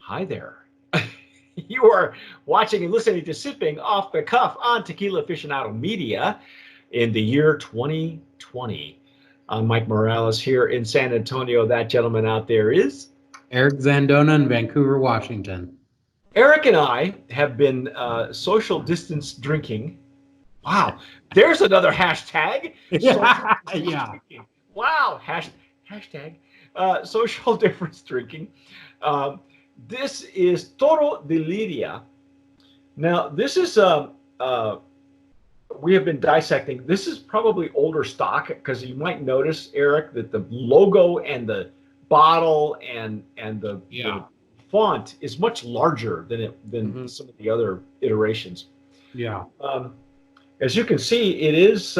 Hi there. You are watching and listening to Sipping Off the Cuff on Tequila Aficionado Media in the year 2020. I'm Mike Morales here in San Antonio. That gentleman out there is Eric Zandona in Vancouver, Washington. Eric, and I have been social distance drinking. Wow, there's another hashtag. Social Yeah, distance yeah. drinking. Wow, hashtag social difference drinking. Um, this is Toro de Lidia. Now, this is we have been dissecting. This is probably older stock because you might notice, Eric, that the logo and the bottle and the font is much larger than some of the other iterations. Yeah. As you can see, it is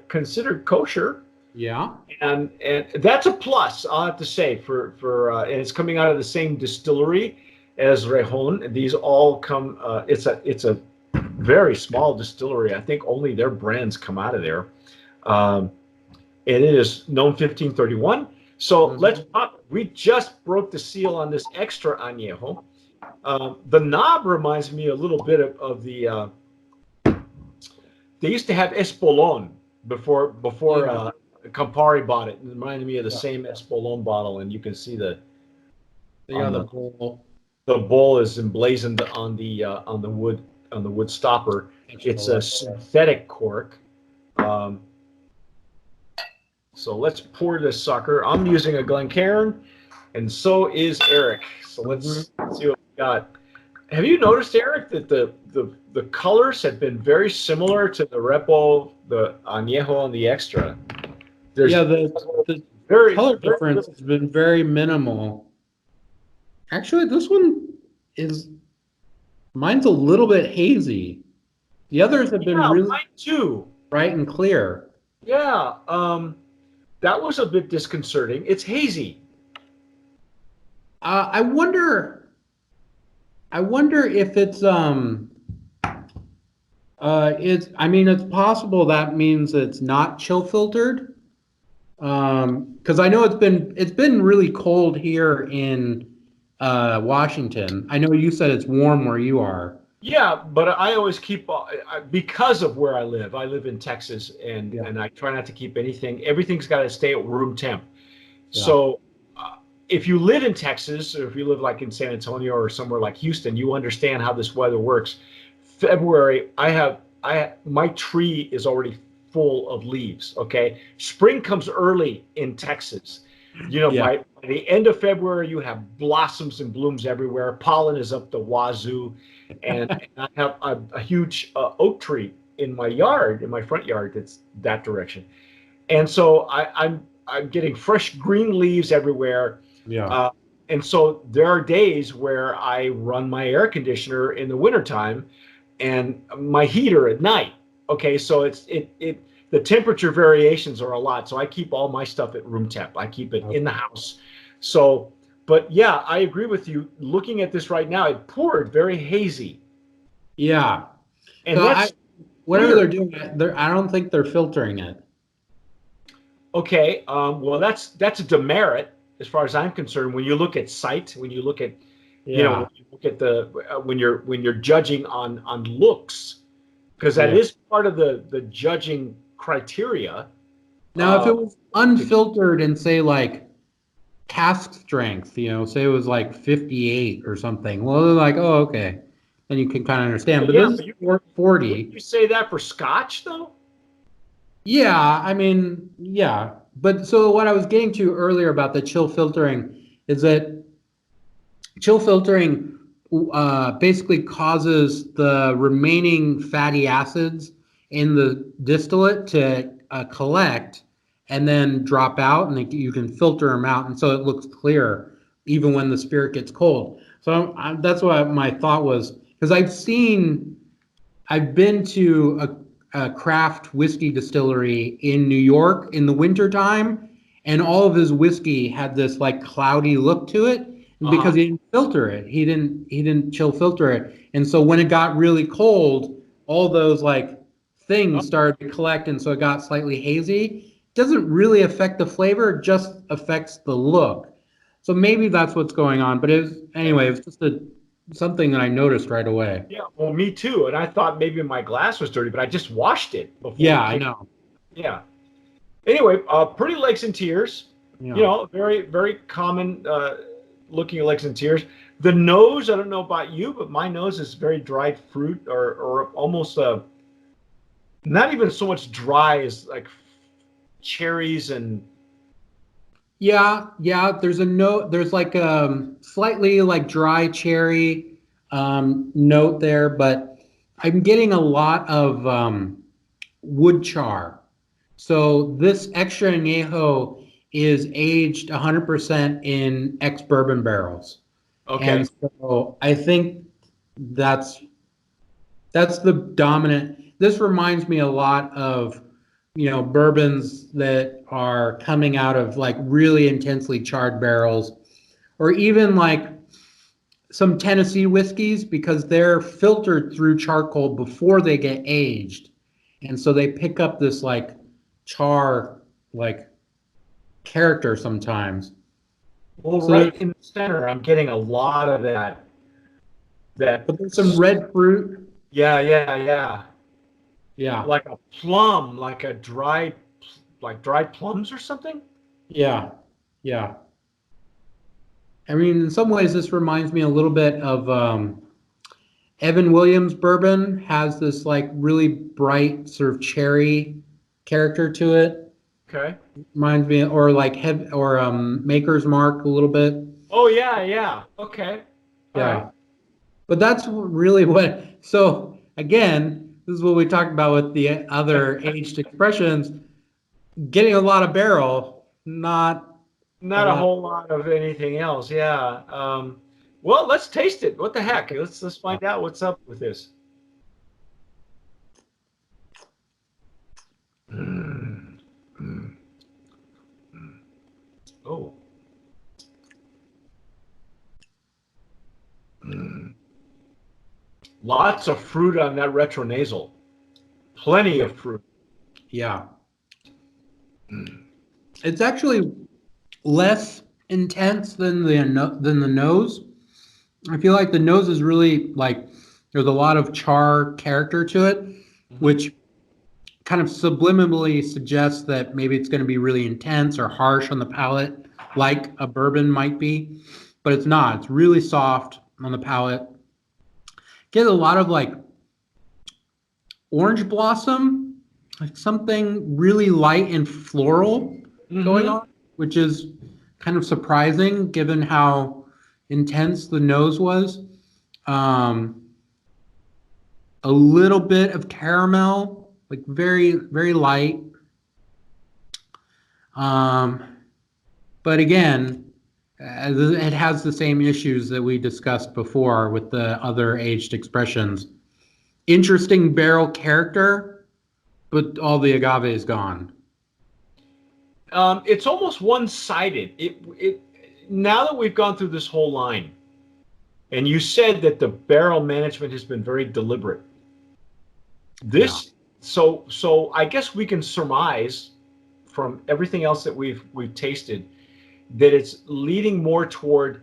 considered kosher. Yeah. And that's a plus, I'll have to say, for and it's coming out of the same distillery as Rejon. These all come. It's a very small distillery. I think only their brands come out of there. And it is known 1531. So let's pop. We just broke the seal on this extra añejo. The knob reminds me a little bit of the. They used to have Espolón before Campari bought it. It reminded me of the same Espolón bottle, and you can see the bowl. The bowl is emblazoned on the wood stopper. It's a synthetic cork. So let's pour this sucker. I'm using a Glencairn, and so is Eric. So let's see what we got. Have you noticed, Eric, that the colors have been very similar to the Repo, the Añejo, and the Extra? The color difference has been very minimal. Actually, this one mine's a little bit hazy. The others have been really mine too. Bright and clear. Yeah, that was a bit disconcerting. It's hazy. I wonder if it's it's possible that means it's not chill filtered. Because I know it's been really cold here in Washington. I know you said it's warm where you are. Yeah, but I always keep because of where I live. I live in Texas, and I try not to keep anything. Everything's got to stay at room temp. Yeah. So if you live in Texas, or if you live like in San Antonio or somewhere like Houston, you understand how this weather works. February, my tree is already full of leaves. Okay, spring comes early in Texas. By the end of February, you have blossoms and blooms everywhere. Pollen is up the wazoo, and I have a huge oak tree in my yard, in my front yard, that's that direction. And so I'm getting fresh green leaves everywhere. Yeah. And so there are days where I run my air conditioner in the wintertime and my heater at night. Okay, so the temperature variations are a lot. So I keep all my stuff at room temp. I keep it in the house. So, but yeah, I agree with you. Looking at this right now, it poured very hazy. Yeah. And so whatever they're doing, I don't think they're filtering it. Okay. Well, that's a demerit as far as I'm concerned. When you look at sight, when you look at, when you look at when you're judging on looks, because that is part of the judging criteria. Now, if it was unfiltered and say like cask strength, say it was like 58 or something, well, they're like, oh, okay, then you can kind of understand. But this is 40. Would you say that for Scotch though? Yeah, yeah. But so what I was getting to earlier about the chill filtering is that chill filtering basically causes the remaining fatty acids in the distillate to collect and then drop out, and you can filter them out, and so it looks clear even when the spirit gets cold. So that's what my thought was, because I've been to a craft whiskey distillery in New York in the wintertime, and all of his whiskey had this like cloudy look to it because he didn't filter it. He didn't chill filter it. And so when it got really cold, all those like things started to collect, and so it got slightly hazy. It doesn't really affect the flavor, it just affects the look. So maybe that's what's going on. But anyway, it's just something that I noticed right away. Yeah, well, me too. And I thought maybe my glass was dirty, but I just washed it before Yeah, we I came. know. Yeah. Anyway, Pretty Legs and Tears. You Yeah. know, very, very common looking legs and tears. The nose, I don't know about you, but my nose is very dried fruit or almost not even so much dry as like cherries and Yeah, yeah. There's a note. There's like slightly like dry cherry note there, but I'm getting a lot of wood char. So this extra añejo is aged 100% in ex bourbon barrels, okay. and so I think that's that's the dominant. This reminds me a lot of, bourbons that are coming out of like really intensely charred barrels, or even like some Tennessee whiskeys because they're filtered through charcoal before they get aged. And so they pick up this like char like character sometimes. Well, So right in the center, I'm getting a lot of that. That but there's some red fruit. yeah, yeah, yeah. Yeah. Like a plum, like a dried like dried plums or something. Yeah. Yeah. I mean, in some ways, this reminds me a little bit of Evan Williams bourbon has this like really bright sort of cherry character to it. Okay. Reminds me, or like Maker's Mark a little bit. Oh yeah, yeah. Okay. All right. Yeah, but that's really what. So again, this is what we talked about with the other aged expressions. Getting a lot of barrel, not a Not a lot. whole lot of anything else. Yeah. Well, let's taste it. What the heck? Let's find out what's up with this. Mm, mm, mm. Oh. Mm. Lots of fruit on that retronasal. Plenty of fruit. Yeah, Mm. it's actually less intense than the nose. I feel like the nose is really like there's a lot of char character to it, Mhm. which kind of subliminally suggests that maybe it's going to be really intense or harsh on the palate, like a bourbon might be, but it's not. It's really soft on the palate. Get a lot of like orange blossom, like something really light and floral going Mhm. on, which is kind of surprising given how intense the nose was. Um, a little bit of caramel, like very, very light. Um, but again, it has the same issues that we discussed before with the other aged expressions. Interesting barrel character, but all the agave is gone. It's almost one-sided. It now that we've gone through this whole line, and you said that the barrel management has been very deliberate. Yeah. So I guess we can surmise from everything else that we've tasted that it's leading more toward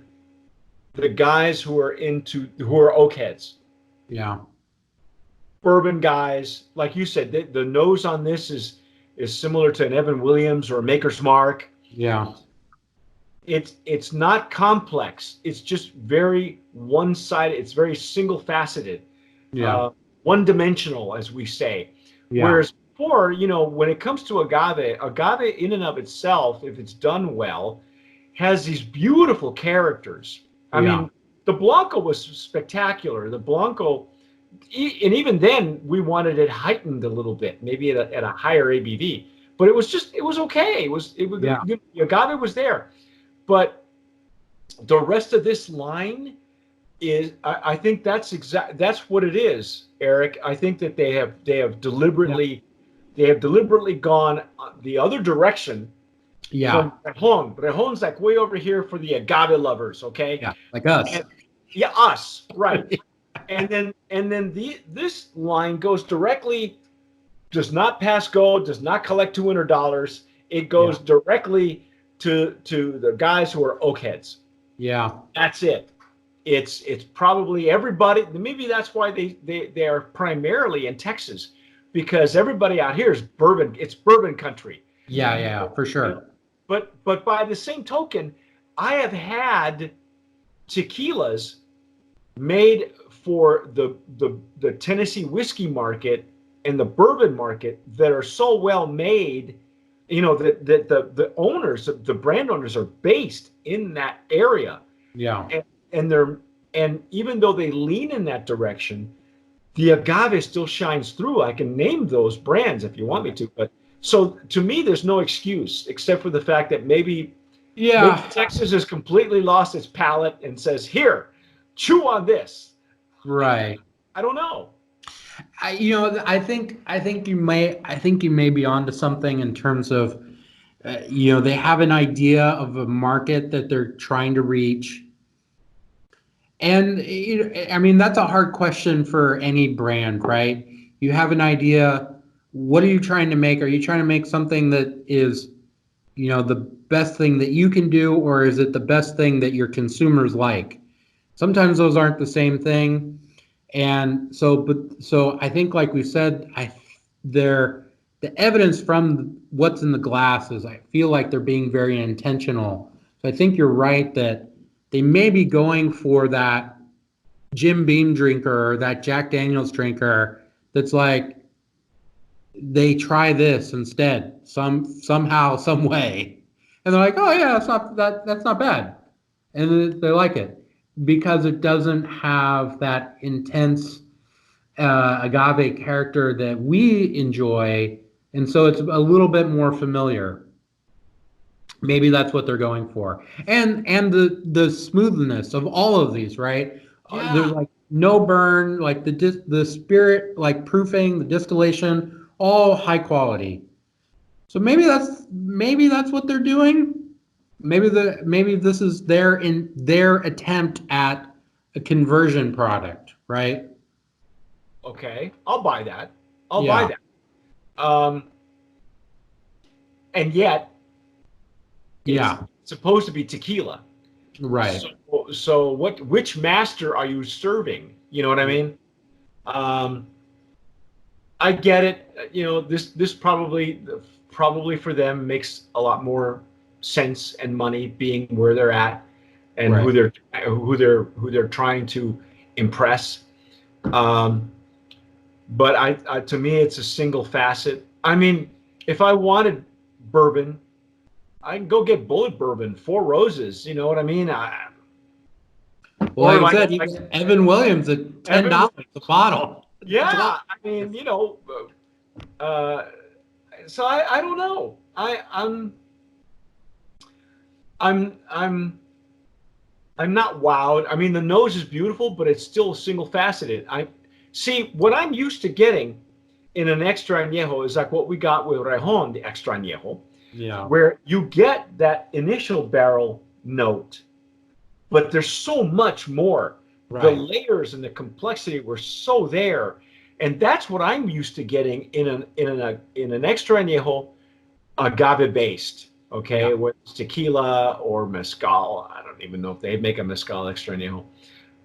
the guys who are oak heads, Yeah. bourbon guys. Like you said, the nose on this is similar to an Evan Williams or a Maker's Mark. Yeah. It's not complex. It's just very one-sided. It's very single-faceted, Yeah. uh, one-dimensional, as we say. Yeah. Whereas before, when it comes to agave in and of itself, if it's done well, has these beautiful characters. I Yeah. mean, the Blanco was spectacular. The Blanco, and even then, we wanted it heightened a little bit, maybe at a higher ABV. But it was okay. It was Yeah. the agave was there. But the rest of this line is, I think that's what it is, Eric. I think that Yeah. they have deliberately gone the other direction Yeah. from Rejon. Rejon's like way over here for the agave lovers, okay? Yeah. Like us. And yeah, us, right. And then this line goes directly, does not pass go, does not collect $200. It Yeah. goes directly to the guys who are oak heads. Yeah. That's it. It's probably everybody. Maybe that's why they are primarily in Texas, because everybody out here is bourbon. It's bourbon country. Yeah, yeah, for sure. But by the same token, I have had tequilas made for the Tennessee whiskey market and the bourbon market that are so well made, that the owners, the brand owners, are based in that area. Yeah. And even though they lean in that direction, the agave still shines through. I can name those brands if you want me to, but so to me, there's no excuse except for the fact that maybe Texas has completely lost its palate and says, "Here, chew on this." Right. I don't know. I think you may be onto something in terms of, they have an idea of a market that they're trying to reach. And I mean, that's a hard question for any brand, right? You have an idea. What are you trying to make? Are you trying to make something that is, the best thing that you can do, or is it the best thing that your consumers like? Sometimes those aren't the same thing. And so I think, like we said, the evidence from what's in the glass is, I feel like they're being very intentional. So I think you're right that they may be going for that Jim Beam drinker or that Jack Daniels drinker that's like, they try this instead somehow, some way, and they're like, oh yeah, that's not bad, and they like it because it doesn't have that intense agave character that we enjoy, and so it's a little bit more familiar. Maybe that's what they're going for, and the smoothness of all of these, right? There's like no burn, like the spirit, like proofing, the distillation, all high quality. So maybe that's what they're doing. Maybe this is their attempt at a conversion product, right? Okay, I'll buy that. I'll buy that. And yet, it's supposed to be tequila, right? So which master are you serving? You know what I mean? I get it. This probably for them makes a lot more sense and money, being where they're at and who they're trying to impress. But to me, it's a single facet. I mean, if I wanted bourbon, I can go get Bullet Bourbon, Four Roses. You know what I mean? Like I said, Evan Williams at $10 a bottle. Yeah, I mean, so I don't know. I'm not wowed. I mean, the nose is beautiful, but it's still single faceted. I see what I'm used to getting in an extra añejo is like what we got with Rejon, the extra añejo. Yeah. Where you get that initial barrel note, but there's so much more. Right. The layers and the complexity were so there, and that's what I'm used to getting in an extra añejo, agave based. Okay, whether it's tequila or mezcal. I don't even know if they make a mezcal extra añejo.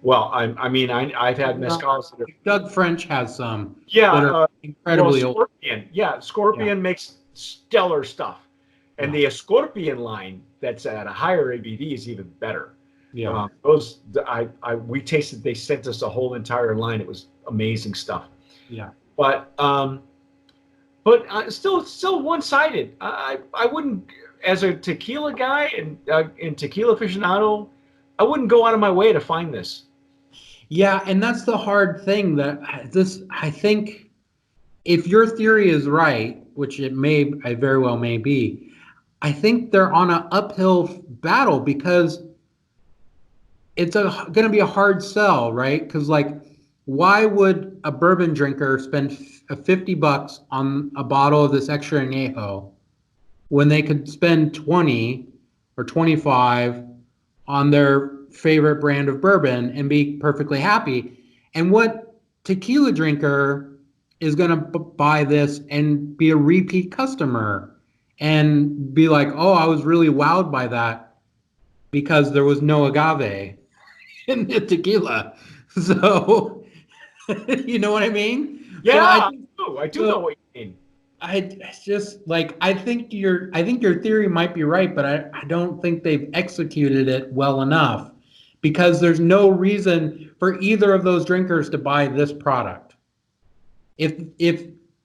Well, I've had mezcals. Doug French has some. Yeah, that are incredibly Scorpion. old. Yeah, Scorpion makes stellar stuff, and the Scorpion line that's at a higher ABV is even better. Yeah, we tasted. They sent us a whole entire line. It was amazing stuff. Yeah, but still one-sided. I wouldn't, as a tequila guy and tequila aficionado, I wouldn't go out of my way to find this. Yeah, and that's the hard thing. I think, if your theory is right, which I very well may be, I think they're on an uphill battle because it's going to be a hard sell, right? Because why would a bourbon drinker spend $50 on a bottle of this extra añejo when they could spend 20 or 25 on their favorite brand of bourbon and be perfectly happy? And what tequila drinker is going to buy this and be a repeat customer and be like, oh, I was really wowed by that because there was no agave in the tequila. So, you know what I mean? So Yeah, I do know so what you mean. it's just like I think your theory might be right, but I don't think they've executed it well enough because there's no reason for either of those drinkers to buy this product. If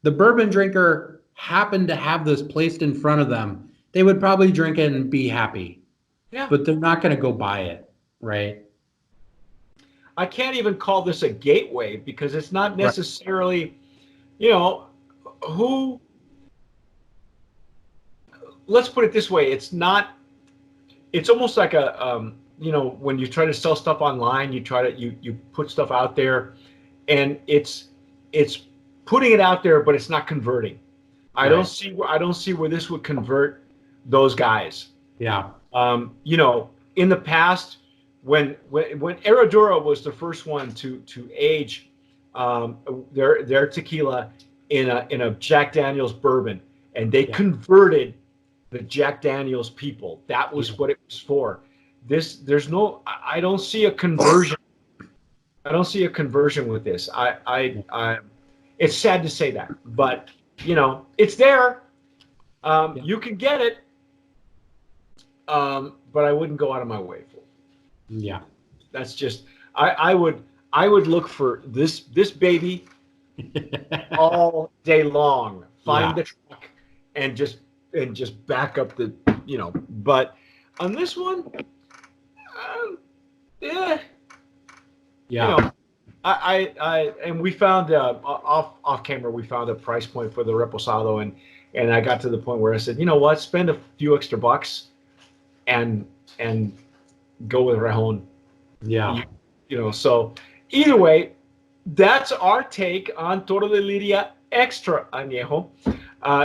the bourbon drinker happened to have this placed in front of them, they would probably drink it and be happy. Yeah. But they're not going to go buy it, right? I can't even call this a gateway because it's not Right. necessarily, you know, who, let's put it this way. It's not, it's almost like a, when you try to sell stuff online, you put stuff out there and it's putting it out there, but it's not converting. I don't Right. see where this would convert those guys. Yeah. In the past, when Herradura was the first one to age their tequila in a Jack Daniel's bourbon, and they converted the Jack Daniel's people. That was what it was for. I don't see a conversion. I don't see a conversion with this. It's sad to say that, but it's there. You can get it, but I wouldn't go out of my way for it. Yeah. That's just I would look for this baby all day long. Find the truck and just back up the But on this one, yeah. And we found off camera we found a price point for the reposado, and I got to the point where I said, you know what, spend a few extra bucks and go with Rejon. Yeah. So either way, that's our take on Toro de Lidia Extra Anejo.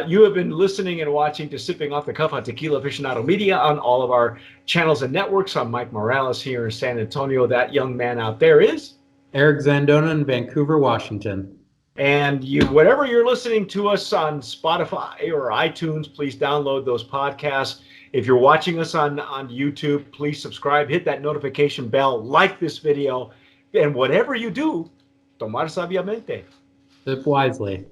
You have been listening and watching to Sipping Off the Cuff on Tequila Aficionado Media on all of our channels and networks. I'm Mike Morales here in San Antonio. That young man out there is Eric Zandona in Vancouver, Washington. And whatever you're listening to us on Spotify or iTunes, please download those podcasts. If you're watching us on YouTube, please subscribe, hit that notification bell, like this video, and whatever you do, tomar sabiamente. Sip wisely.